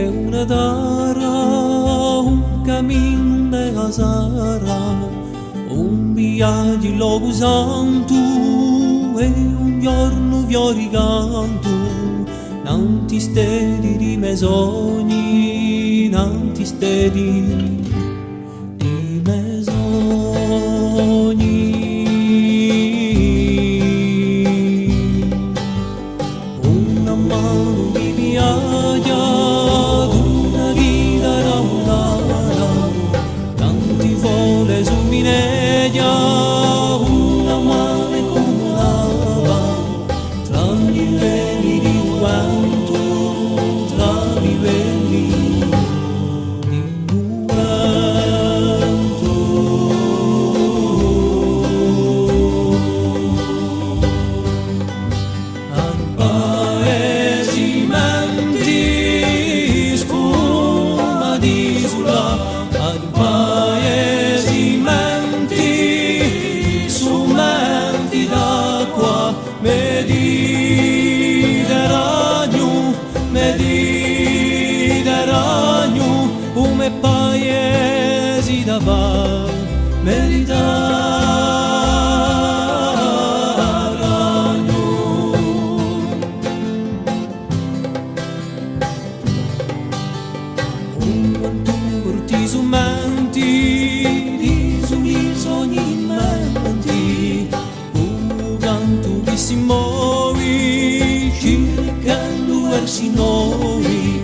Una tara, un cammin de casara, un viaggio in luogo santo e un giorno fiori canto, non ti stedi di me sogni, non ti stedi di me sogni. Una mano mi piace, su mineglia, una mano accumulava tra livelli di quanto, tra livelli di quanto. Appaesimenti, spuma di sulla, Mediterraneo, come paesi da far Mediterraneo. Quanto ti sumenti, di sugli sogni in mente, un canto che si muove, cercando versi noi,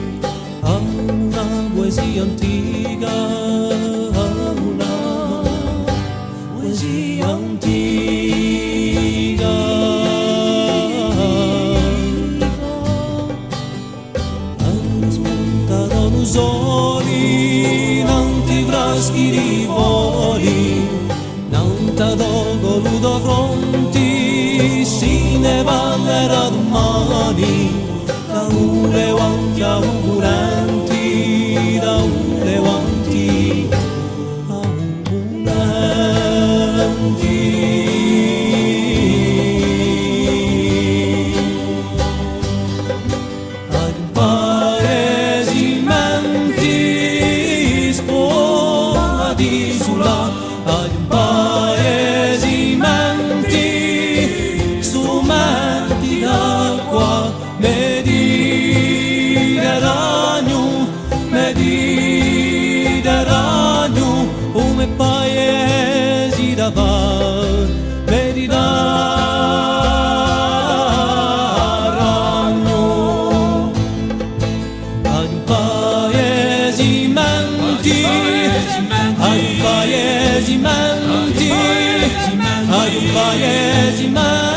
a una poesia antica, a una poesia antica. Hanno spuntato i soli, tanti fraschi di voli, tanta voluto fronti, si ne parlerà domani, da ule quanti auguranti, da ule quanti auguranti. Appaesimenti, spumati sulla, appaesimenti, strumenti d'acqua, Mediterraneo, Mediterraneo, come paesi da far Mediterraneo. Appaesimenti, appaesimenti, appaesimenti.